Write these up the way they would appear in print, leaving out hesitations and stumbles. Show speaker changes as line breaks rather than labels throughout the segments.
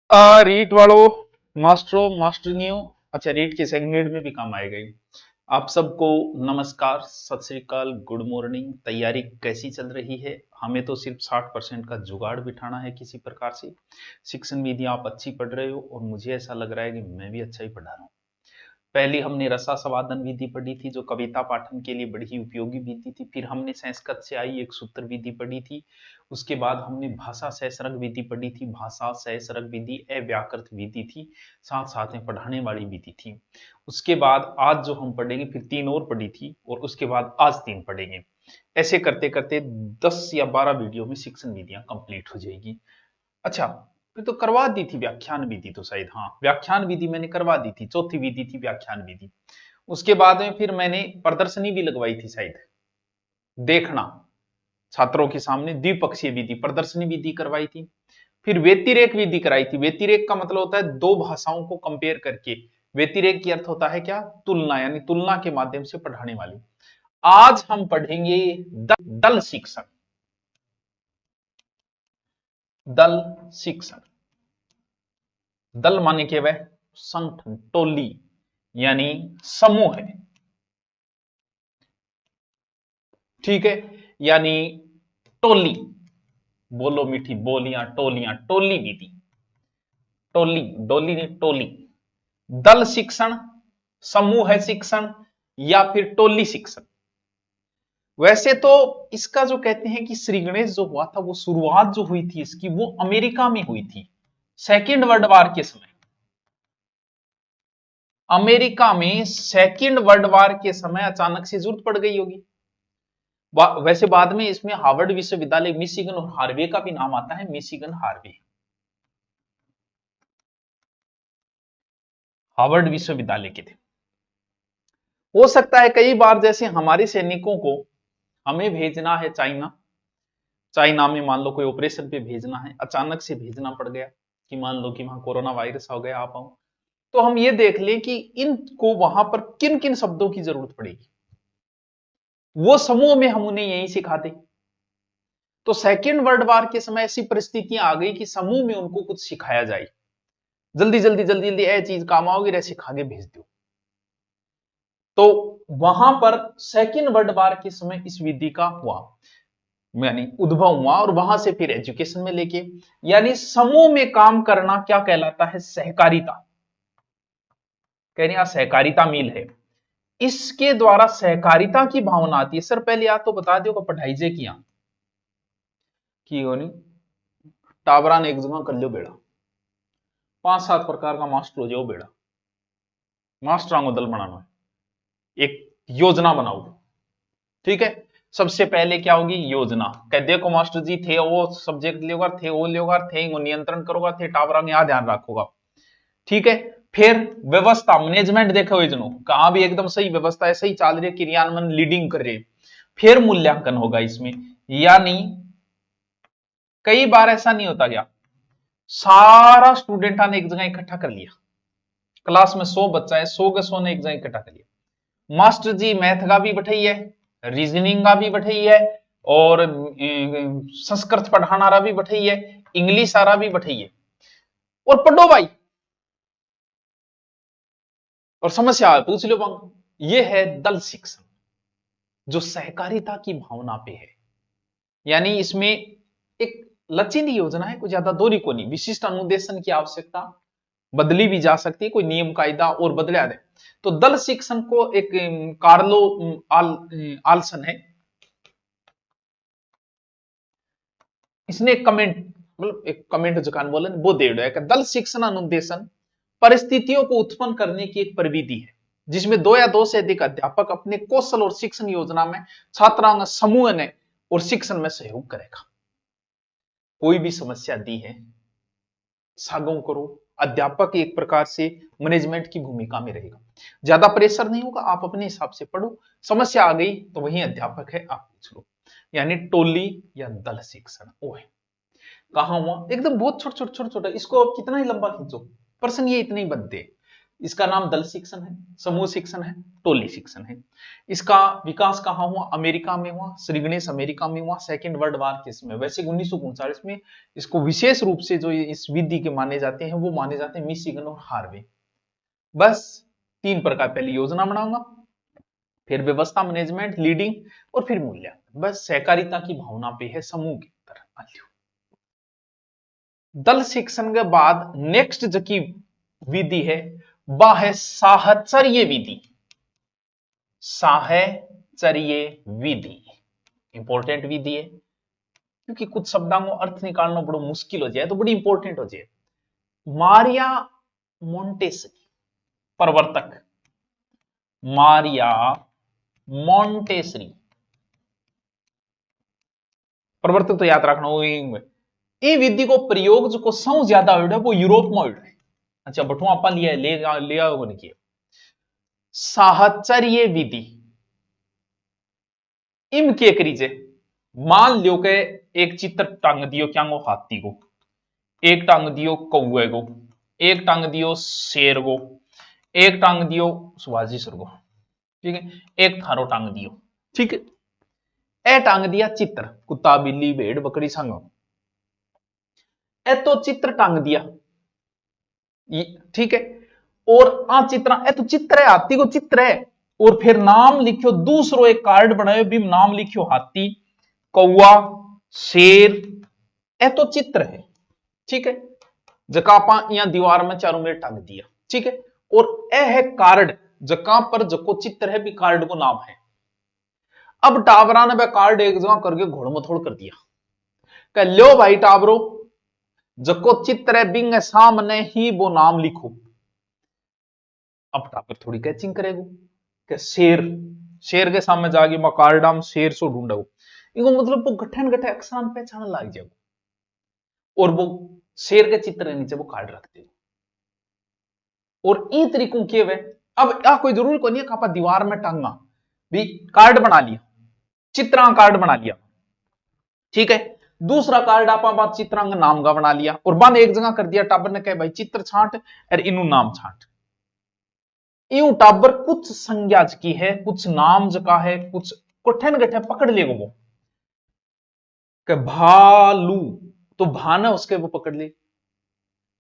रीट वालों, मास्टरों, मास्टरनियों, अच्छा रीट के सेकंड ग्रेड में भी काम आएगा ये। आप सबको नमस्कार, सत श्री अकाल, गुड मॉर्निंग। तैयारी कैसी चल रही है? हमें तो सिर्फ 60% का जुगाड़ बिठाना है किसी प्रकार से। शिक्षण विधि आप अच्छी पढ़ रहे हो और मुझे ऐसा लग रहा है कि मैं भी अच्छा ही पढ़ा रहा हूँ। पहली हमने रसा स्वादन विधि पढ़ी थी जो कविता पाठन के लिए बड़ी ही उपयोगी विधि थी। फिर हमने संस्कृत से आई एक सूत्र विधि पढ़ी थी। उसके बाद हमने भाषा सहस्रक विधि पढ़ी थी। भाषा सहस्रक विधि अव्याकृत विधि थी, साथ साथ में पढ़ाने वाली विधि थी। उसके बाद आज जो हम पढ़ेंगे, फिर तीन और पढ़ी थी और उसके बाद आज तीन पढ़ेंगे। ऐसे करते करते 10 या 12 वीडियो में शिक्षण विधियां कंप्लीट हो जाएगी। अच्छा, फिर तो करवा दी थी व्याख्यान विधि तो शायद, हाँ व्याख्यान विधि मैंने करवा दी थी, चौथी विधि थी व्याख्यान विधि। उसके बाद में फिर मैंने प्रदर्शनी भी लगवाई थी शायद, देखना छात्रों के सामने द्विपक्षीय विधि प्रदर्शनी विधि करवाई थी। फिर व्यतिरेक विधि कराई थी। व्यतिरेक का मतलब होता है दो भाषाओं को कंपेयर करके। व्यतिरेक की अर्थ होता है क्या? तुलना, यानी तुलना के माध्यम से पढ़ाने वाली। आज हम पढ़ेंगे दल शिक्षण। दल शिक्षण, दल माने के वह संगठन, टोली, यानी समूह है, ठीक है। यानी टोली, बोलो मीठी बोलियां, टोलियां, टोली विधि। टोली, डोली नहीं, टोली। दल शिक्षण, समूह है शिक्षण, या फिर टोली शिक्षण। वैसे तो इसका जो कहते हैं कि श्री गणेश जो हुआ था, वो शुरुआत जो हुई थी इसकी, वो अमेरिका में हुई थी सेकेंड वर्ल्ड वार के समय। अमेरिका में सेकेंड वर्ल्ड वार के समय अचानक से जरूरत पड़ गई होगी। वैसे बाद में इसमें हार्वर्ड विश्वविद्यालय मिशिगन और हार्वे का भी नाम आता है, मिशिगन हार्वे, हार्वर्ड विश्वविद्यालय के थे। हो सकता है कई बार जैसे हमारे सैनिकों को हमें भेजना है चाइना, चाइना में मान लो कोई ऑपरेशन पे भेजना है, अचानक से भेजना पड़ गया कि मान लो कि वहां कोरोना वायरस हो गया, आप आओ, तो हम ये देख लें कि इनको वहां पर किन किन शब्दों की जरूरत पड़ेगी, वो समूह में हम उन्हें यही सिखाते। तो सेकेंड वर्ल्ड वार के समय ऐसी परिस्थितियां आ गई कि समूह में उनको कुछ सिखाया जाए, जल्दी जल्दी जल्दी जल्दी ए चीज काम आओगी, रे सिखा के भेज दो। तो वहां पर सेकेंड वर्ल्ड वार के समय इस विधि का हुआ, यानी उद्भव हुआ, और वहां से फिर एजुकेशन में लेके, यानी समूह में काम करना क्या कहलाता है? सहकारिता। कह रहे सहकारिता मील है, इसके द्वारा सहकारिता की भावना आती है। सर पहले आप तो बता दो पढ़ाई जे किया की होनी, टावरा ने एक जगह कर लो बेड़ा, 5-7 प्रकार का मास्टर हो जाओ बेड़ा, मास्टरों को दल बनाना है, एक योजना बनाओ, ठीक है। सबसे पहले क्या होगी? योजना। कह देखो मास्टर जी, थे वो सब्जेक्ट लियोगा, थे वो लियोगा, थे वो नियंत्रण करोगा, थे टावरा में आ ध्यान रखोगा, ठीक है। फिर व्यवस्था, मैनेजमेंट देखो इजनो कहां भी एकदम सही व्यवस्था है, सही चाल रही है, क्रियान्वयन लीडिंग कर रहे। फिर मूल्यांकन होगा इसमें, यानी कई बार ऐसा नहीं होता क्या, सारा स्टूडेंट ने एक जगह इकट्ठा कर लिया, क्लास में 100 बच्चा है, 100 के 100 ने एक जगह इकट्ठा कर लिया, मास्टर जी मैथ का भी बैठाई है, रीजनिंग का भी बैठाई है, और संस्कृत पढ़ाना रहा भी बैठाई है, इंग्लिश आ रहा भी बैठाई है, और पढ़ो भाई, और समस्या पूछ लो बंग। ये है दल शिक्षण, जो सहकारिता की भावना पे है। यानी इसमें एक लचीली योजना है, कोई ज्यादा दूरी को नहीं, विशिष्ट अनुदेशन की आवश्यकता, बदली भी जा सकती है, कोई नियम कायदा और बदला दे। तो दल शिक्षण को एक कार्लो आल्सन है, इसने एक कमेंट, मतलब एक कमेंट जो कान बोले वो दे है, दल शिक्षण अनुदेशन परिस्थितियों को उत्पन्न करने की एक प्रविधि है जिसमें 2 या 2 से अधिक अध्यापक अपने कौशल और शिक्षण योजना में छात्रों का समूह ने और शिक्षण में सहयोग करेगा। कोई भी समस्या दी है, सागों करो, अध्यापक एक प्रकार से मैनेजमेंट की भूमिका में रहेगा, ज्यादा प्रेशर नहीं होगा, आप अपने हिसाब से पढ़ो, समस्या आ गई तो वही अध्यापक है, आप पूछ लो। यानी टोली या दल शिक्षण वो है। कहा हुआ एकदम बहुत छोटा छोटा छोटा छोटा, इसको आप कितना ही लंबा खींचो, प्रश्न ये इतने ही बनते। इसका नाम दल शिक्षण है, समूह शिक्षण है, टोली शिक्षण है। इसका विकास कहाँ हुआ? अमेरिका में हुआ, श्री गणेश अमेरिका में हुआ, सेकेंड वर्ल्ड वार के समय। वैसे 1939 में इसको विशेष रूप से जो इस विधि के माने जाते हैं वो माने जाते हैं मिशिगन और हार्वे। बस 3 प्रकार, पहले योजना बनाऊंगा, फिर व्यवस्था मैनेजमेंट लीडिंग, और फिर मूल्यांकन। बस सहकारिता की भावना पे है समूह के अंदर। दल शिक्षण के बाद नेक्स्ट जो की विधि है वह है साहचर्य विधि। साहचर्य विधि इंपॉर्टेंट विधि है, क्योंकि कुछ शब्दों को अर्थ निकालना बड़ा मुश्किल हो जाए तो बड़ी इंपॉर्टेंट हो जाए। मारिया मोंटेसरी प्रवर्तक, मारिया मोंटेसरी प्रवर्तक तो याद रखना हो। ये विधि को प्रयोग जो को सौ ज्यादा हो वो यूरोप में हो। अच्छा बटू आप ले आओ किया साहचर्य विधि। इम के करीजे मान लो के एक चित्र टांग दियो क्या गो हाथी को, एक टांग दियो कौए को, एक टांग दियो शेर को, एक टांग दियो सुभाजी सर को, ठीक है, एक थारो टांग दियो, ठीक है। ए टांग दिया चित्र कुत्ता बिल्ली भेड़ बकरी संग, ए तो चित्र टांग दिया, ठीक है। और आ चित्र ए तो चित्र है, हाथी को चित्र है, और फिर नाम लिखो, दूसरो एक कार्ड बनायो भी नाम लिखो हाथी कौआ शेर, ए तो चित्र है, ठीक है। जका आप यहां दीवार में चारों में टांग दिया, ठीक है। और ए है कार्ड, जका पर जको चित्र है भी कार्ड को नाम है। अब टावरा ने वह कार्ड एक जगह करके घोड़ मथोड़ कर दिया, कह लो भाई टावरो जको चित्र है बिंग सामने ही वो नाम लिखो। अब टावर थोड़ी कैचिंग करेगो कि शेर, शेर के सामने जाके मैं कार्डाम शेर सो ढूंढो, इनको मतलब वो गठन गठे अक्षरान पहचान लग जाओ, और वो शेर के चित्र के नीचे वो कार्ड रखते हो। और इन तरीकों के वे अब या कोई जरूरी को नहीं है कि दीवार में टांगा भी कार्ड बना लिया, चित्रांग कार्ड बना लिया, ठीक है। दूसरा कार्ड आप चित्रांग नाम का बना लिया और बंद एक जगह कर दिया। टाबर ने कहा भाई चित्र छांट और इनू नाम छांट। यूं टाबर कुछ संज्ञा की है, कुछ नाम जका है, कुछ कठिन गठे पकड़ ले वो के भालू तो भाना उसके वो पकड़ ले,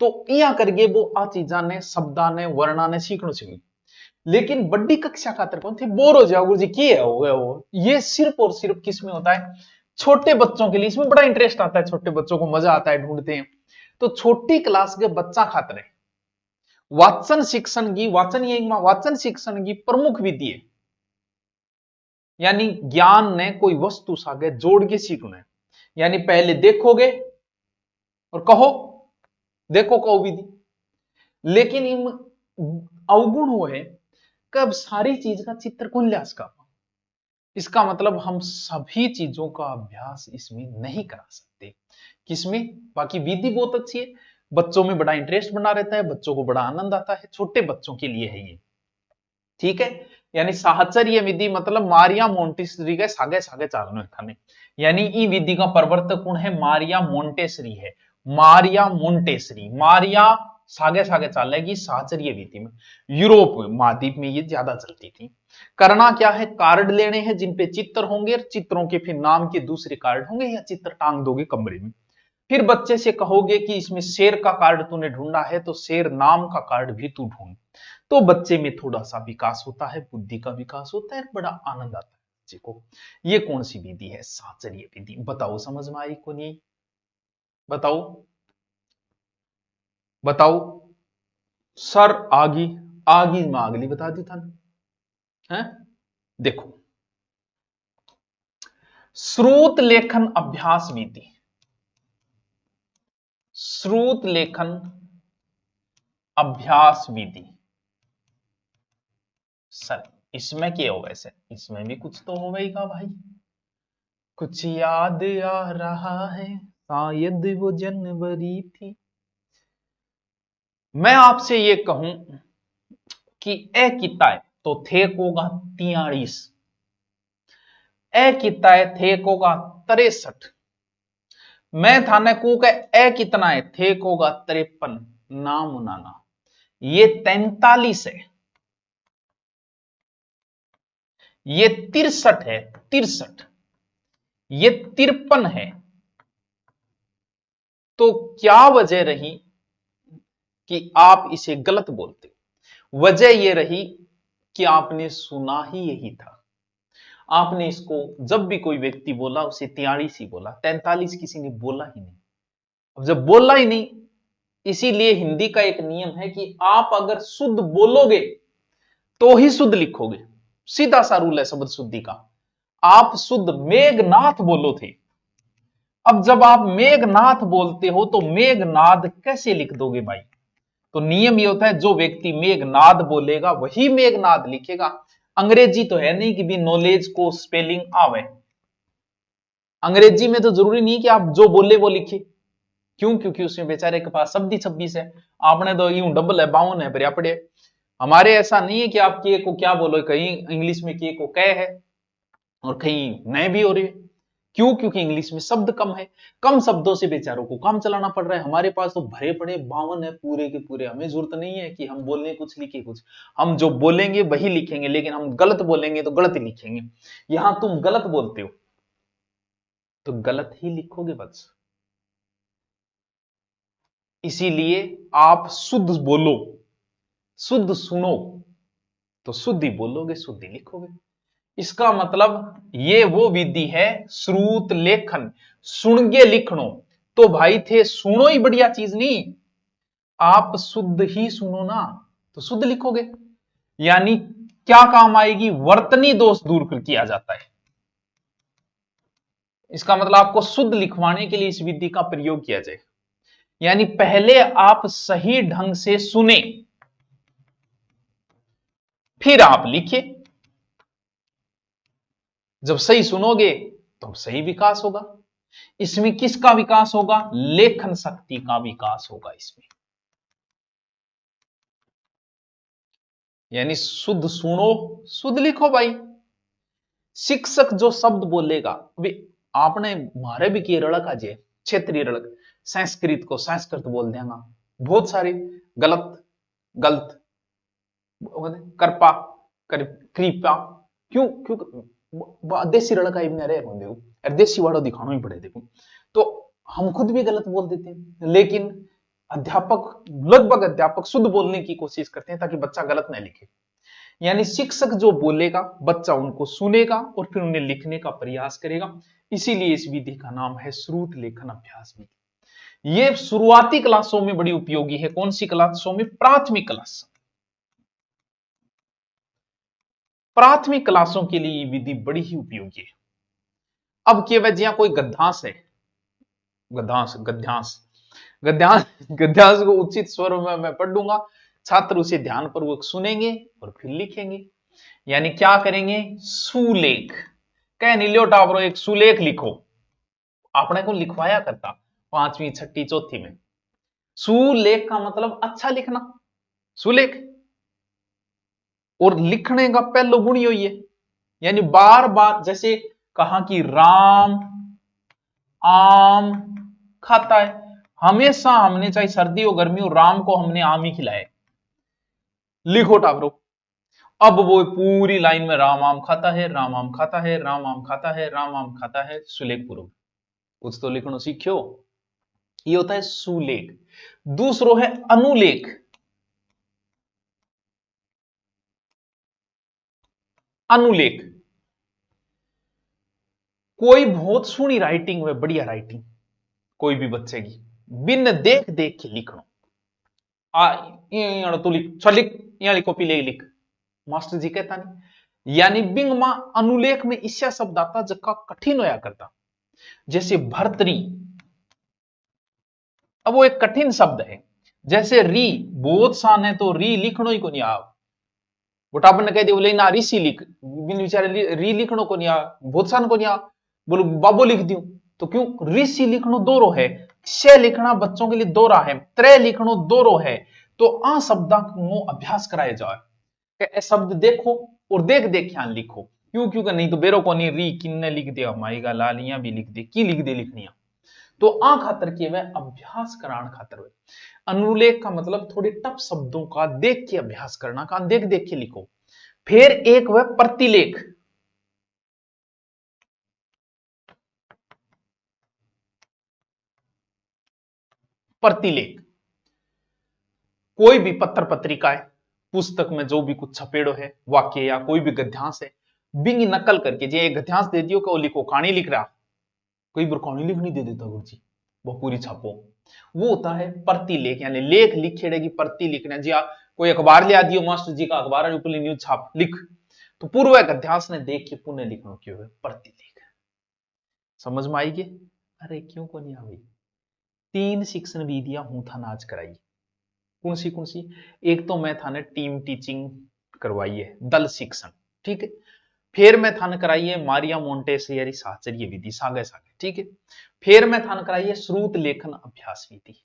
तो या करके वो आ चीजा ने शब्दा ने वर्णा ने सीखना चाहिए। लेकिन बड़ी कक्षा का कौन थे बोर हो जाओ गुरु जी की है वो, ये सिर्फ और सिर्फ किस में होता है? छोटे बच्चों के लिए इसमें बड़ा इंटरेस्ट आता है, छोटे बच्चों को मजा आता है, ढूंढते हैं। तो छोटी क्लास के बच्चा खातर वाचन शिक्षण की वाचन शिक्षण की प्रमुख विधि है, यानी ज्ञान ने कोई वस्तु सागे जोड़ के सीखना है। यानी पहले देखोगे और कहो, देखो कहो विधि, लेकिन इन अवगुण हो है कब सारी चीज का चित्र कौन लिया का। इसका मतलब हम सभी चीजों का अभ्यास इसमें नहीं करा सकते। किसमें? बाकी विधि बहुत अच्छी है, बच्चों में बड़ा इंटरेस्ट बना रहता है, बच्चों को बड़ा आनंद आता है, छोटे बच्चों के लिए है ये, ठीक है। यानी साहचर्य विधि मतलब मारिया मोंटेसरी के सागे सागे चालने थाने, यानी ई विधि का प्रवर्तक कौन है? मारिया मोंटेसरी है। मारिया मोंटेसरी, मारिया सागे सागे चालेगी साहचर्य विधि में। यूरोप महाद्वीप में ये ज्यादा चलती थी। करना क्या है? कार्ड लेने हैं जिन पे चित्र होंगे, चित्रों के फिर नाम के दूसरे कार्ड होंगे, या चित्र टांग दोगे कमरे में। फिर बच्चे से कहोगे कि इसमें शेर का कार्ड तूने ढूंढा है तो शेर नाम का कार्ड भी तू ढूंढ, तो बच्चे में थोड़ा सा विकास होता है, बुद्धि का विकास होता है, बड़ा आनंद आता है बच्चे को। ये कौन सी विधि है? साहचर्य विधि। बताओ समझ में आई को नहीं? बताओ बताओ सर। आगी आगी में आगली बता दी था ना, है? देखो श्रुत लेखन अभ्यास विधि, श्रुत लेखन अभ्यास विधि। सर इसमें क्या होगा? ऐसे इसमें भी कुछ तो होगा भाई, कुछ याद आ रहा है, शायद वो जनवरी थी। मैं आपसे ये कहूं कि ए किताए तो थे कोगा 43, ए किताए थे कोगा 63, मैं थाने को ए कितना है? थे कोगा 53, नाम नाना ये 43 है, ये 63 है, 63, ये 53 है। तो क्या वजह रही कि आप इसे गलत बोलते? वजह यह रही कि आपने सुना ही यही था। आपने इसको जब भी कोई व्यक्ति बोला उसे 43 ही बोला, 43 किसी ने बोला ही नहीं। अब जब बोला ही नहीं, इसीलिए हिंदी का एक नियम है कि आप अगर शुद्ध बोलोगे तो ही शुद्ध लिखोगे। सीधा सा रूल है शब्द शुद्धि का। आप शुद्ध मेघनाथ बोलो थे, अब जब आप मेघनाथ बोलते हो तो मेघनाद कैसे लिख दोगे भाई? तो नियम ये होता है, जो व्यक्ति मेघनाद बोलेगा वही मेघनाद लिखेगा। अंग्रेजी तो है नहीं कि भी नॉलेज को स्पेलिंग आवे। अंग्रेजी में तो जरूरी नहीं कि आप जो बोले वो लिखे। क्यों? क्योंकि उसमें बेचारे के पास शब्द 26 है, आपने तो यूं डबल है, 52 है, बढ़िया पड़े। हमारे ऐसा नहीं है कि आप के को क्या बोलो, कहीं इंग्लिश में के को कै है और कहीं नए भी हो रही है। क्यों? क्योंकि इंग्लिश में शब्द कम है, कम शब्दों से बेचारों को काम चलाना पड़ रहा है। हमारे पास तो भरे पड़े 52 है पूरे के पूरे। हमें जरूरत नहीं है कि हम बोलने कुछ लिखे कुछ, हम जो बोलेंगे वही लिखेंगे, लेकिन हम गलत बोलेंगे तो गलत ही लिखेंगे। यहां तुम गलत बोलते हो तो गलत ही लिखोगे बस। इसीलिए आप शुद्ध बोलो, शुद्ध सुनो तो शुद्ध ही बोलोगे, शुद्ध ही लिखोगे। इसका मतलब ये वो विधि है श्रुत लेखन, सुन के लिखनो। तो भाई थे सुनो ही बढ़िया चीज नहीं, आप शुद्ध ही सुनो ना तो शुद्ध लिखोगे। यानी क्या काम आएगी? वर्तनी दोष दूर कर किया जाता है। इसका मतलब आपको शुद्ध लिखवाने के लिए इस विधि का प्रयोग किया जाए। यानी पहले आप सही ढंग से सुने, फिर आप लिखे। जब सही सुनोगे तो सही विकास होगा। इसमें किसका विकास होगा? लेखन शक्ति का विकास होगा इसमें। यानी शुद्ध सुनो, शुद्ध लिखो भाई। शिक्षक जो शब्द बोलेगा, वे आपने मारे भी किए रड़क आज क्षेत्रीय रड़क, संस्कृत को संस्कृत बोल देगा, बहुत सारे गलत गलत कृपा कृपा। क्यों? क्यों देसी लड़का इबन रहे होंगे और देसी वाड़ो दिखाना ही पड़े। देखो तो हम खुद भी गलत बोल देते हैं, लेकिन अध्यापक, लगभग अध्यापक शुद्ध बोलने की कोशिश करते हैं ताकि बच्चा गलत ना लिखे। यानी शिक्षक जो बोलेगा बच्चा उनको सुनेगा और फिर उन्हें लिखने का प्रयास करेगा। इसीलिए इस विधि का नाम है श्रुत लेखन अभ्यास विधि। यह शुरुआती क्लासों में बड़ी उपयोगी है। कौन सी क्लासों में? प्राथमिक क्लास। प्राथमिक क्लासों के लिए यह विधि बड़ी ही उपयोगी है। अब केवल जिया कोई गद्यांश है, गद्यांश गद्यांश गद्यांश गद्यांश को उचित स्वर में मैं पढ़ दूंगा, छात्र उसे ध्यानपूर्वक सुनेंगे और फिर लिखेंगे। यानी क्या करेंगे? सुलेख कह नीलो टावरो, एक सुलेख लिखो। आपने को लिखवाया करता 5वीं 6ठी 4थी में। सुलेख का मतलब अच्छा लिखना, सुलेख। और लिखने का पहलो गुण यही है, यानी बार बार, जैसे कहा कि राम आम खाता है, हमेशा हमने चाहे सर्दी हो गर्मी हो राम को हमने आम ही खिलाए। लिखो टावरो। अब वो पूरी लाइन में राम आम खाता है, राम आम खाता है, राम आम खाता है, राम आम खाता है, सुलेख पूर्व। कुछ तो लिखना सीखो। ये होता है सुलेख। दूसरो है अनुलेख। अनुलेख कोई बहुत सुनी राइटिंग में, बढ़िया राइटिंग कोई भी बच्चे की, बिन देख देख के लिखना। तू लिख, चल लिख, यहाँ कॉपी ले लिख, मास्टर जी कहता नहीं। यानी बिंग मां अनुलेख में ईस्या शब्द आता जबका कठिन होया करता, जैसे भर्तरी। अब वो एक कठिन शब्द है। जैसे री बहुत सान है तो री लिखनो ही को नहीं आ, बुटापन ने कह दिया बोले ना ऋषि लिख, बिन बेचारे री लिखनो को नहीं आ, बहुत सान को नहीं आ, बोलो बाबो लिख दियो। तो क्यों? ऋषि लिखनो दोरो है, से लिखना बच्चों के लिए दोरा है, त्रे लिखनो दोरो है। तो आ शब्द को अभ्यास कराया जाए। शब्द देखो और देख देख ख्याल लिखो। क्यों? क्योंकि नहीं तो बेरो को नहीं री किन्ने लिख दिया, माईगा लालियां भी लिख दे, की लिख दे लिखनिया। तो आ खातर के वह अभ्यास कराण खातर हुए। अनुलेख का मतलब थोड़ी टफ शब्दों का देख के अभ्यास करना का, देख देख के लिखो। फिर एक वह प्रतिलेख, प्रतिलेख कोई भी पत्र पत्रिका है, पुस्तक में जो भी कुछ छपेड़ो है, वाक्य या कोई भी गद्यांश है, बिंग नकल करके जे एक गद्यांश दे दियो कि वो लिखो, कहानी लिख रहा, कई बार कहानी लिखनी दे देता गुरु जी, वो पूरी छापो, वो होता है प्रतिलेख, यानी लेख लिखेड़ेगी प्रति लिखना जी। कोई अखबार ले आ दियो, मास्टर जी का अखबार ऊपर न्यूज छाप लिख, तो पूर्व गद्यांश ने देख के पुनः लिखना क्यों है प्रतिलेख। समझ में आएगी? अरे क्यों को नहीं आई? 3 शिक्षण विधियां हूं था आज कराई। कौन सी? एक तो मैं थाने टीम टीचिंग करवाई है, दल शिक्षण, ठीक है। फिर मैं थाने कराई है मारिया मोंटेसरी साहचर्य विधि, सागे सागे, ठीक है। फिर मैं थाने कराई है श्रुत लेखन अभ्यास विधि।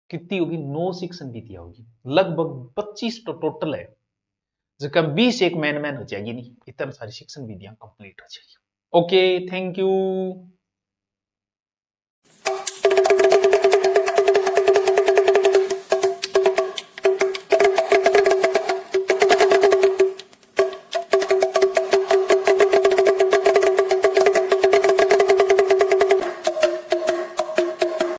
कितनी होगी? 9 शिक्षण विधियां होगी, लगभग 25 तो टोटल है, जिसका 20 एक मैन हो जाएगी, नहीं इतनी सारी शिक्षण विधियां कंप्लीट हो जाएगी। Okay, thank you.